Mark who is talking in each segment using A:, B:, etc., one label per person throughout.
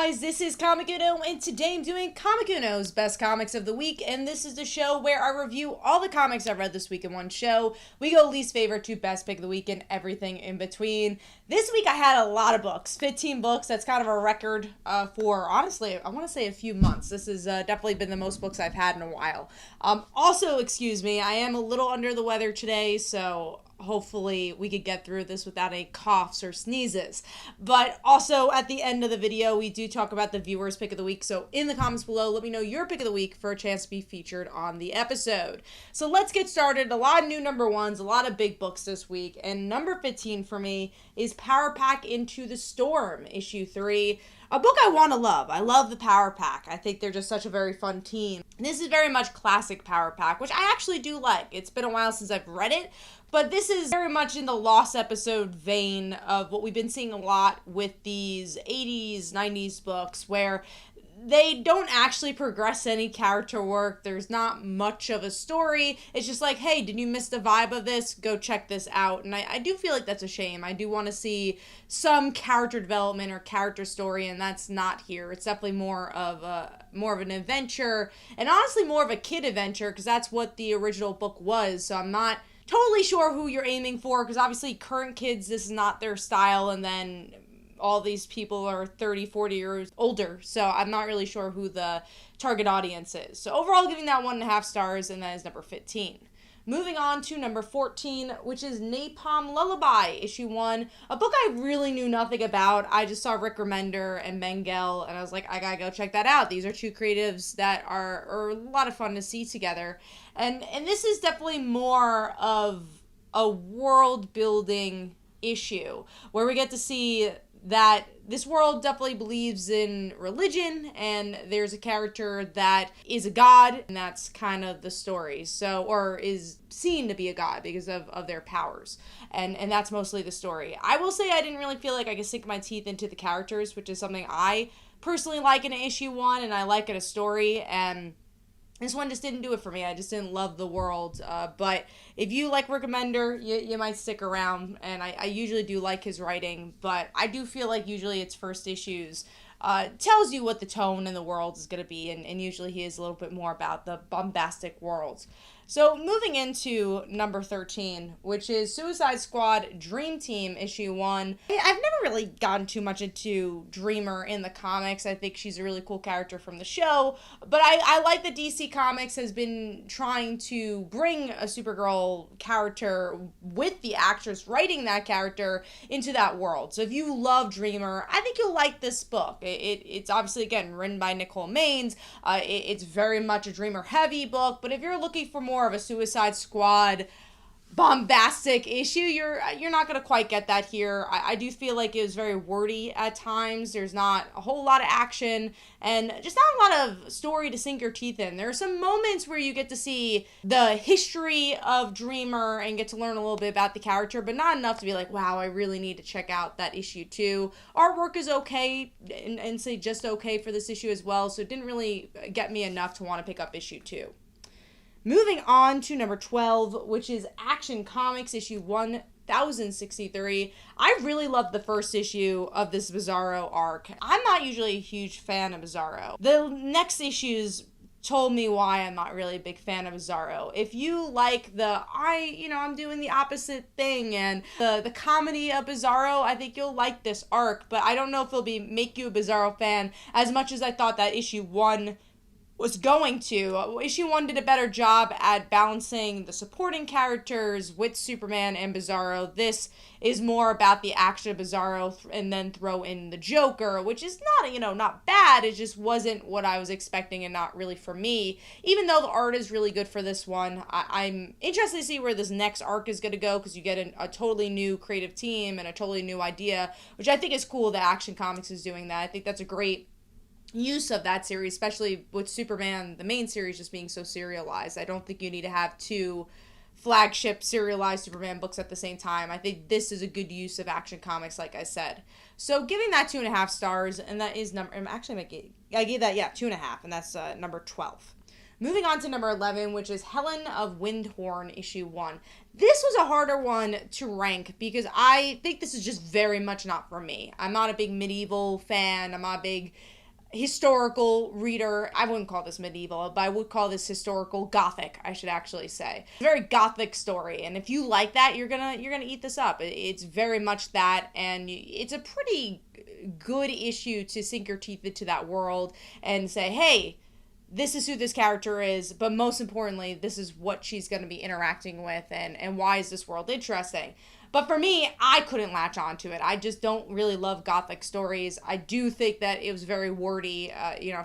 A: guys, this is Comic Uno, and today I'm doing Comic Uno's Best Comics of the Week, and this is the show where I review all the comics I've read this week in one show. We go least favorite to best pick of the week and everything in between. This week I had a lot of books, 15 books. That's kind of a record for, honestly, I want to say a few months. This has definitely been the most books I've had in a while. Also, excuse me, I am a little under the weather today, so hopefully we could get through this without any coughs or sneezes. But also at the end of the video, we do talk about the viewer's pick of the week. So in the comments below, let me know your pick of the week for a chance to be featured on the episode. So let's get started. A lot of new number ones, a lot of big books this week. And number 15 for me is Power Pack Into the Storm, issue 3. A book I want to love. I love the Power Pack. I think they're just such a very fun team. This is very much classic Power Pack, which I actually do like. It's been a while since I've read it, but this is very much in the Lost episode vein of what we've been seeing a lot with these 80s, 90s books where they don't actually progress any character work. There's not much of a story. It's just like, hey, did you miss the vibe of this? Go check this out. And I do feel like that's a shame. I do want to see some character development or character story, and that's not here. It's definitely more of an adventure, and honestly more of a kid adventure, because that's what the original book was. So I'm not totally sure who you're aiming for, because obviously current kids, this is not their style, and then all these people are 30, 40 years older, so I'm not really sure who the target audience is. So overall, giving that 1.5 stars, and that is number 15. Moving on to number 14, which is Napalm Lullaby, issue 1. A book I really knew nothing about. I just saw Rick Remender and Mengele, and I was like, I gotta go check that out. These are two creatives that are a lot of fun to see together. And this is definitely more of a world-building issue, where we get to see that this world definitely believes in religion, and there's a character that is a god, and that's kind of the story. So, or is seen to be a god because of their powers. And that's mostly the story. I will say I didn't really feel like I could sink my teeth into the characters, which is something I personally like in issue 1, and I like in a story, and this one just didn't do it for me. I just didn't love the world. But if you like Rick Remender, you might stick around. And I usually do like his writing. But I do feel like usually its first issues tells you what the tone in the world is going to be. And usually he is a little bit more about the bombastic world. So moving into number 13, which is Suicide Squad Dream Team issue 1. I've never really gotten too much into Dreamer in the comics. I think she's a really cool character from the show, but I like that DC Comics has been trying to bring a Supergirl character with the actress writing that character into that world. So if you love Dreamer, I think you'll like this book. It's obviously, again, written by Nicole Maines. It's very much a Dreamer heavy book, but if you're looking for more of a Suicide Squad bombastic issue, you're not going to quite get that here. I do feel like it was very wordy at times. There's not a whole lot of action and just not a lot of story to sink your teeth in. There are some moments where you get to see the history of Dreamer and get to learn a little bit about the character, but not enough to be like, wow, I really need to check out that issue 2. Artwork is okay, and say just okay for this issue as well, so it didn't really get me enough to want to pick up issue 2. Moving on to number 12, which is Action Comics issue 1063. I really loved the first issue of this Bizarro arc. I'm not usually a huge fan of Bizarro. The next issues told me why I'm not really a big fan of Bizarro. If you like I'm doing the opposite thing and the comedy of Bizarro, I think you'll like this arc, but I don't know if it'll make you a Bizarro fan as much as I thought that issue 1 was going to. Issue 1 did a better job at balancing the supporting characters with Superman and Bizarro. This is more about the action of Bizarro and then throw in the Joker, which is not bad. It just wasn't what I was expecting and not really for me. Even though the art is really good for this one, I'm interested to see where this next arc is going to go, because you get a totally new creative team and a totally new idea, which I think is cool that Action Comics is doing that. I think that's a great use of that series, especially with Superman, the main series, just being so serialized. I don't think you need to have 2 flagship serialized Superman books at the same time. I think this is a good use of Action Comics, like I said. So giving that 2.5 stars, and that is I gave that 2.5, and that's number 12. Moving on to number 11, which is Helen of Wyndhorn, issue 1. This was a harder one to rank because I think this is just very much not for me. I'm not a big medieval fan. I'm not a big historical reader. I wouldn't call this medieval, but I would call this historical gothic, I should actually say. It's a very gothic story, and if you like that, you're gonna eat this up. It's very much that, and it's a pretty good issue to sink your teeth into that world and say, hey, this is who this character is, but most importantly, this is what she's going to be interacting with, and why is this world interesting. But for me, I couldn't latch onto it. I just don't really love gothic stories. I do think that it was very wordy.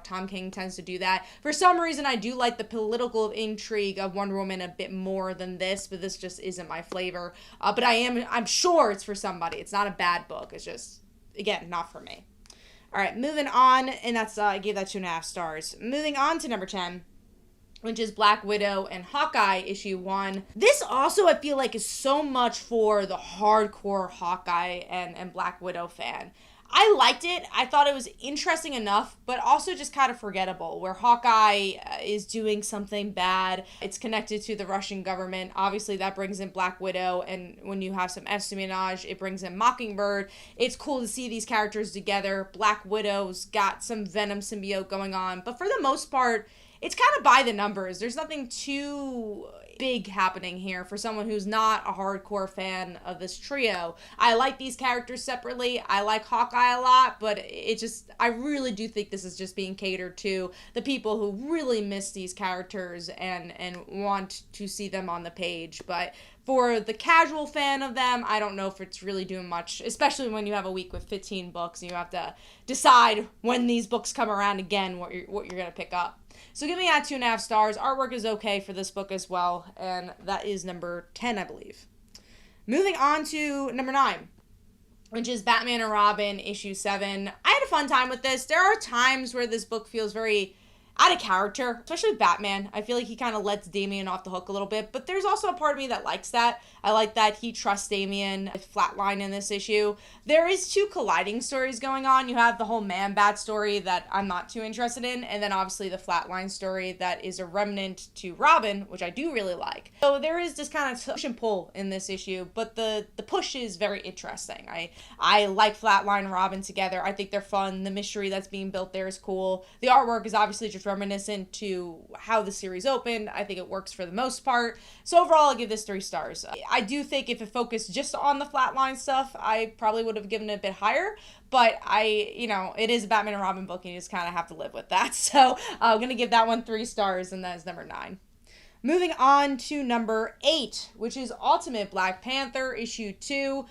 A: Tom King tends to do that. For some reason, I do like the political intrigue of Wonder Woman a bit more than this, but this just isn't my flavor. But I'm sure it's for somebody. It's not a bad book. It's just, again, not for me. All right, moving on, and that's I gave that 2.5 stars. Moving on to number 10, which is Black Widow and Hawkeye, issue 1. This also, I feel like, is so much for the hardcore Hawkeye and Black Widow fan. I liked it. I thought it was interesting enough, but also just kind of forgettable, where Hawkeye is doing something bad. It's connected to the Russian government. Obviously, that brings in Black Widow, and when you have some espionage, it brings in Mockingbird. It's cool to see these characters together. Black Widow's got some Venom symbiote going on, but for the most part, it's kind of by the numbers. There's nothing too big happening here for someone who's not a hardcore fan of this trio. I like these characters separately. I like Hawkeye a lot, but I really do think this is just being catered to the people who really miss these characters and want to see them on the page. But for the casual fan of them, I don't know if it's really doing much, especially when you have a week with 15 books and you have to decide when these books come around again what you're going to pick up. So give me that 2.5 stars. Artwork is okay for this book as well, and that is number 10, I believe. Moving on to number 9, which is Batman and Robin, issue 7. I had a fun time with this. There are times where this book feels very out of character, especially with Batman. I feel like he kind of lets Damian off the hook a little bit, but there's also a part of me that likes that. I like that he trusts Damian. Flatline in this issue. There is 2 colliding stories going on. You have the whole Man-Bat story that I'm not too interested in, and then obviously the Flatline story that is a remnant to Robin, which I do really like. So there is this kind of push and pull in this issue, but the push is very interesting. I like Flatline and Robin together. I think they're fun. The mystery that's being built there is cool. The artwork is obviously just reminiscent to how the series opened. I think it works for the most part. So overall, I'll give this 3 stars. I do think if it focused just on the Flatline stuff, I probably would have given it a bit higher, but it is a Batman and Robin book, and you just kind of have to live with that. So I'm going to give that one 3 stars, and that is number 9. Moving on to number 8, which is Ultimate Black Panther, issue 2.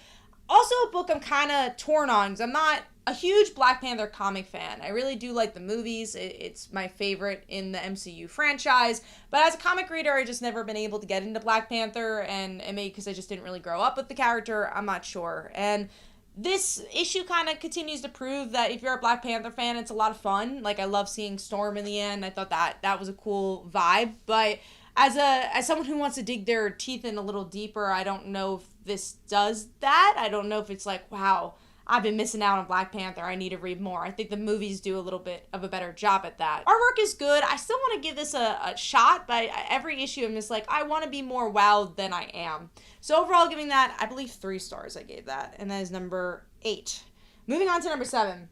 A: Also a book I'm kind of torn on, because I'm not a huge Black Panther comic fan. I really do like the movies. It's my favorite in the MCU franchise. But as a comic reader, I just never been able to get into Black Panther, and maybe because I just didn't really grow up with the character, I'm not sure. And this issue kind of continues to prove that if you're a Black Panther fan, it's a lot of fun. Like, I love seeing Storm in the end. I thought that was a cool vibe. But as someone who wants to dig their teeth in a little deeper, I don't know if this does that. I don't know if it's like, wow, I've been missing out on Black Panther. I need to read more. I think the movies do a little bit of a better job at that. Artwork is good. I still want to give this a shot, but every issue I'm just like, I want to be more wowed than I am. So overall, giving that, I believe 3 stars I gave that, and that is number 8. Moving on to number 7.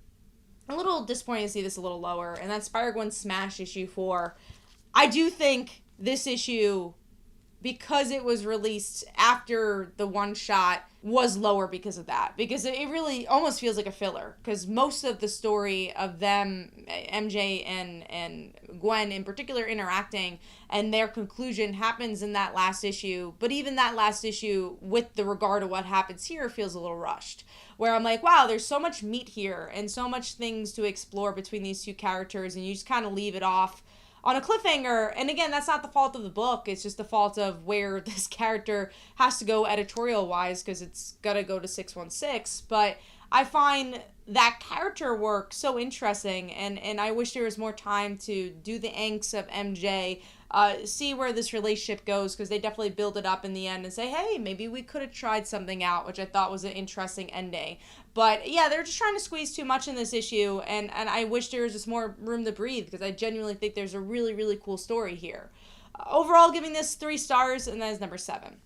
A: A little disappointing to see this a little lower, and that's Spider-Gwen Smash issue 4. I do think this issue, because it was released after the one-shot, was lower because of that. Because it really almost feels like a filler. Because most of the story of them, MJ and Gwen in particular, interacting, and their conclusion happens in that last issue. But even that last issue, with the regard to what happens here, feels a little rushed. Where I'm like, wow, there's so much meat here, and so much things to explore between these 2 characters, and you just kind of leave it off on a cliffhanger. And again, that's not the fault of the book. It's just the fault of where this character has to go editorial-wise, because it's got to go to 616. But I find that character work so interesting, and I wish there was more time to do the angst of MJ, see where this relationship goes, because they definitely build it up in the end and say, hey, maybe we could have tried something out, which I thought was an interesting ending. But yeah, they're just trying to squeeze too much in this issue, and I wish there was just more room to breathe, because I genuinely think there's a really, really cool story here. Overall, giving this 3 stars, and that is number 7.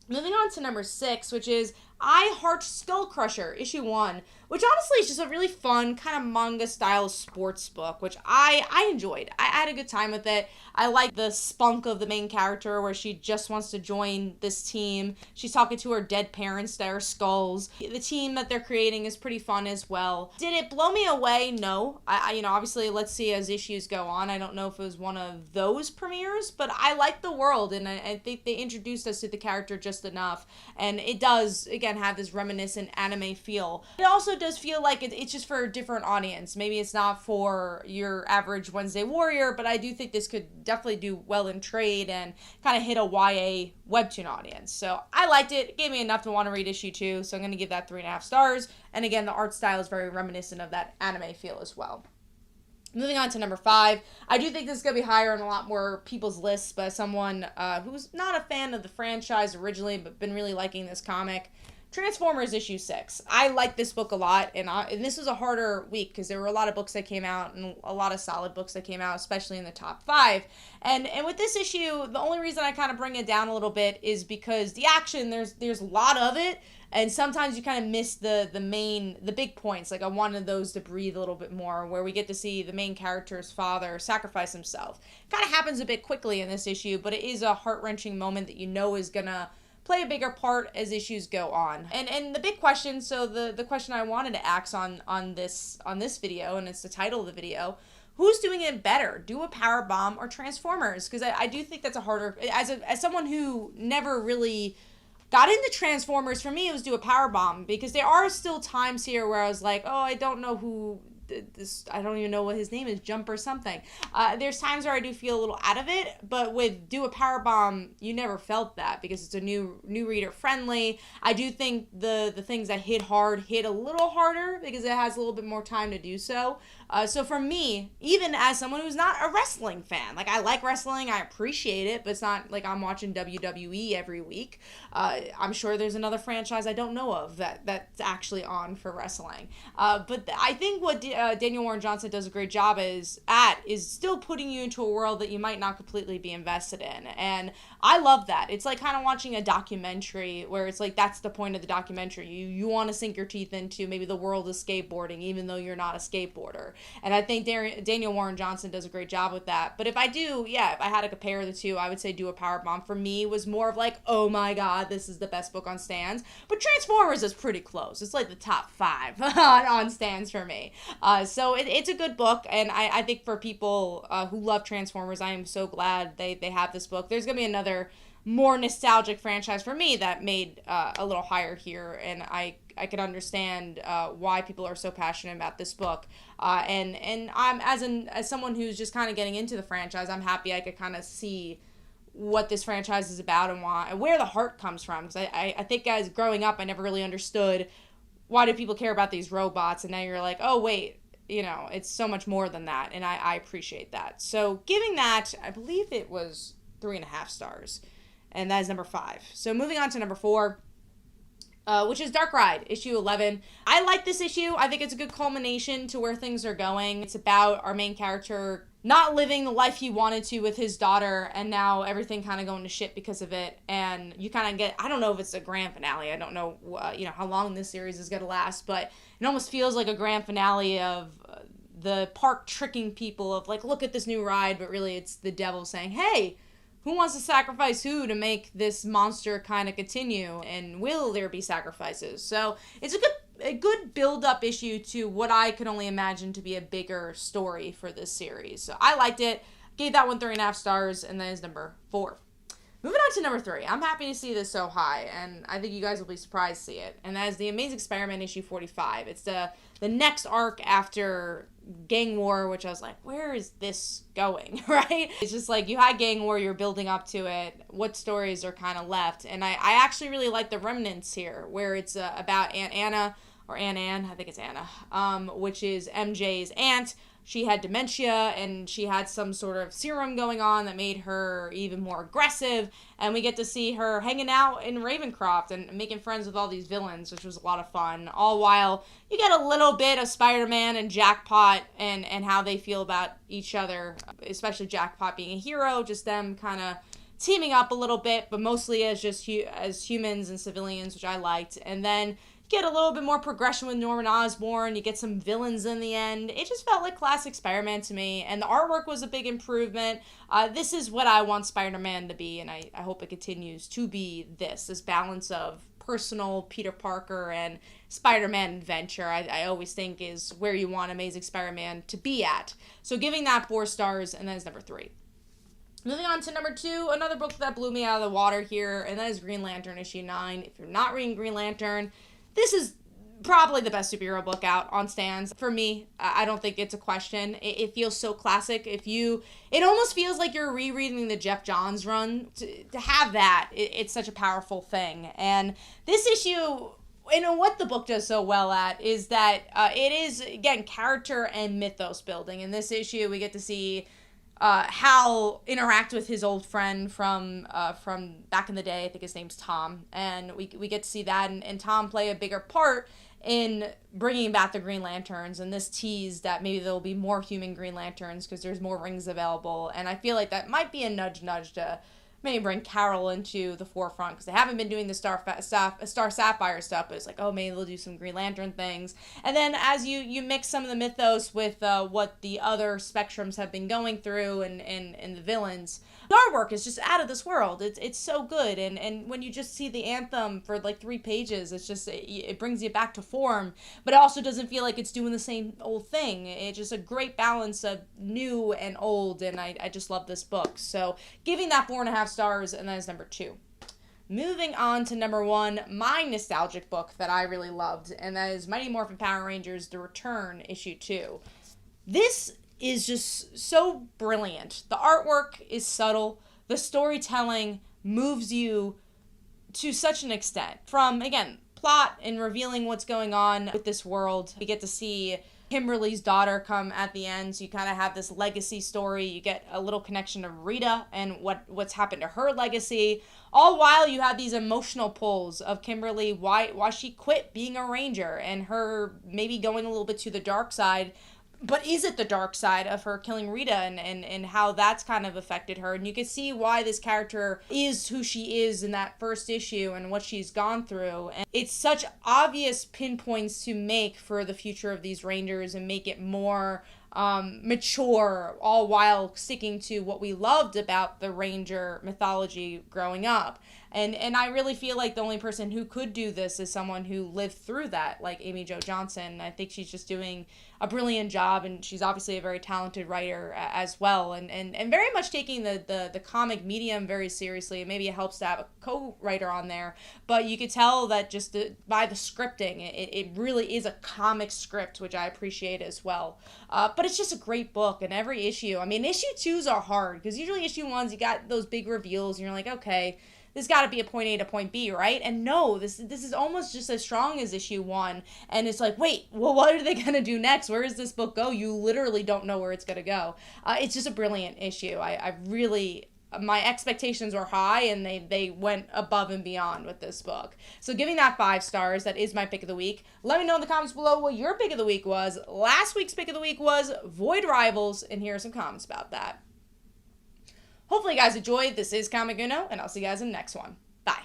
A: Moving on to number 6, which is I Heart Skull Crusher, issue 1, which honestly is just a really fun kind of manga-style sports book, which I enjoyed. I had a good time with it. I like the spunk of the main character, where she just wants to join this team. She's talking to her dead parents that are skulls. The team that they're creating is pretty fun as well. Did it blow me away? No. I obviously, let's see as issues go on. I don't know if it was one of those premieres, but I like the world, and I think they introduced us to the character just enough, and it does, again, have this reminiscent anime feel. It also does feel like it's just for a different audience. Maybe it's not for your average Wednesday warrior, but I do think this could definitely do well in trade and kind of hit a YA webtoon audience. So I liked it. It gave me enough to want to read issue 2, so I'm going to give that 3.5 stars. And again, the art style is very reminiscent of that anime feel as well. Moving on to number 5, I do think this is going to be higher on a lot more people's lists, but as someone who's not a fan of the franchise originally, but been really liking this comic, Transformers issue 6. I like this book a lot, and this was a harder week because there were a lot of books that came out and a lot of solid books that came out, especially in the top 5. And with this issue, the only reason I kind of bring it down a little bit is because the action, there's a lot of it, and sometimes you kind of miss the big points. Like, I wanted those to breathe a little bit more, where we get to see the main character's father sacrifice himself. Kind of happens a bit quickly in this issue, but it is a heart-wrenching moment that you know is gonna play a bigger part as issues go on. And the big question, so the question I wanted to ask on this video, and it's the title of the video, who's doing it better, Do a Powerbomb or Transformers? Because I do think that's a harder, as someone who never really got into Transformers, for me it was Do a Powerbomb, because there are still times here where I was like, oh, I don't know who this, I don't even know what his name is, Jump or something. There's times where I do feel a little out of it, but with Do a Powerbomb, you never felt that, because it's a new reader friendly. I do think the things that hit hard hit a little harder because it has a little bit more time to do so. So for me, even as someone who's not a wrestling fan, like, I like wrestling, I appreciate it, but it's not like I'm watching WWE every week. I'm sure there's another franchise I don't know of that's actually on for wrestling. But I think what Daniel Warren Johnson does a great job is still putting you into a world that you might not completely be invested in. And I love that. It's like kind of watching a documentary where it's like, that's the point of the documentary. You want to sink your teeth into maybe the world of skateboarding, even though you're not a skateboarder. And I think Daniel Warren Johnson does a great job with that. But if I had to compare the two, I would say Do a Powerbomb for me was more of like, oh my god, this is the best book on stands. But Transformers is pretty close. It's like the top 5 on stands for me. So it's a good book, and I think for people who love Transformers, I am so glad they have this book. There's going to be another more nostalgic franchise for me that made a little higher here, and I can understand why people are so passionate about this book. And I'm as someone who's just kind of getting into the franchise, I'm happy I could kind of see what this franchise is about and where the heart comes from. Because I think as growing up, I never really understood why do people care about these robots, and now you're like, oh wait, it's so much more than that, and I appreciate that. So giving that, I believe it was 3.5 stars, and that is number 5. So moving on to number 4, which is Dark Ride, issue 11. I like this issue. I think it's a good culmination to where things are going. It's about our main character not living the life he wanted to with his daughter, and now everything kind of going to shit because of it. And you kind of get, I don't know if it's a grand finale. I don't know, how long this series is going to last, but it almost feels like a grand finale of the park tricking people of like, look at this new ride, but really it's the devil saying, hey, who wants to sacrifice who to make this monster kind of continue, and will there be sacrifices? So it's a good build-up issue to what I could only imagine to be a bigger story for this series. So I liked it, gave that one 3.5 stars, and that is number 4. Moving on to number 3, I'm happy to see this so high, and I think you guys will be surprised to see it, and that is The Amazing Spider-Man issue 45. It's the next arc after Gang War, which I was like, where is this going, right? It's just like, you had Gang War, you're building up to it, what stories are kind of left? And I actually really like the remnants here, where it's about Aunt Anna or Ann, I think it's Anna, which is MJ's aunt. She had dementia, and she had some sort of serum going on that made her even more aggressive, and we get to see her hanging out in Ravencroft and making friends with all these villains, which was a lot of fun, all while you get a little bit of Spider-Man and Jackpot and how they feel about each other, especially Jackpot being a hero, just them kind of teaming up a little bit, but mostly as just as humans and civilians, which I liked. And then get a little bit more progression with Norman Osborn. You get some villains in the end. It just felt like classic Spider-Man to me, and the artwork was a big improvement. This is what I want Spider-Man to be, and I hope it continues to be this balance of personal Peter Parker and Spider-Man adventure. I always think is where you want Amazing Spider-Man to be at. So giving that 4 stars, and that is number 3. Moving on to number 2, another book that blew me out of the water here, and that is Green Lantern issue 9. If you're not reading Green Lantern, this is probably the best superhero book out on stands. For me, I don't think it's a question. It feels so classic. It almost feels like you're rereading the Jeff Johns run. To have that, it's such a powerful thing. And this issue, what the book does so well at is that it is, again, character and mythos building. In this issue, we get to see Hal interact with his old friend from back in the day. I think his name's Tom, and we get to see that, and Tom play a bigger part in bringing back the Green Lanterns, and this tease that maybe there'll be more human Green Lanterns because there's more rings available, and I feel like that might be a nudge to maybe bring Carol into the forefront, because they haven't been doing the Star Sapphire stuff, but it's like, oh, maybe they'll do some Green Lantern things. And then as you mix some of the mythos with what the other spectrums have been going through and the villains, the artwork is just out of this world. It's so good, and when you just see the anthem for like 3 pages, it's just, it brings you back to form, but it also doesn't feel like it's doing the same old thing. It's just a great balance of new and old, and I just love this book. So giving that 4.5 stars, and that is number 2. Moving on to number 1, my nostalgic book that I really loved, and that is Mighty Morphin Power Rangers The Return, issue 2. This is just so brilliant. The artwork is subtle. The storytelling moves you to such an extent. From, again, plot and revealing what's going on with this world. We get to see Kimberly's daughter come at the end, so you kind of have this legacy story. You get a little connection to Rita and what's happened to her legacy, all while you have these emotional pulls of Kimberly, why she quit being a ranger, and her maybe going a little bit to the dark side. But is it the dark side of her killing Rita and how that's kind of affected her? And you can see why this character is who she is in that first issue and what she's gone through. And it's such obvious pinpoints to make for the future of these Rangers and make it more mature, all while sticking to what we loved about the Ranger mythology growing up. And I really feel like the only person who could do this is someone who lived through that, like Amy Jo Johnson. I think she's just doing a brilliant job, and she's obviously a very talented writer as well, and very much taking the comic medium very seriously. And maybe it helps to have a co-writer on there, but you could tell that just by the scripting, it really is a comic script, which I appreciate as well. But it's just a great book, and every issue, I mean, issue 2s are hard, because usually issue 1s, you got those big reveals, and you're like, okay, this got to be a point A to point B, right? And no, this is almost just as strong as issue 1. And it's like, wait, well, what are they going to do next? Where does this book go? You literally don't know where it's going to go. It's just a brilliant issue. I really, my expectations were high, and they went above and beyond with this book. So giving that 5 stars, that is my pick of the week. Let me know in the comments below what your pick of the week was. Last week's pick of the week was Void Rivals, and here are some comments about that. Hopefully you guys enjoyed. This is Comic Uno, and I'll see you guys in the next one. Bye.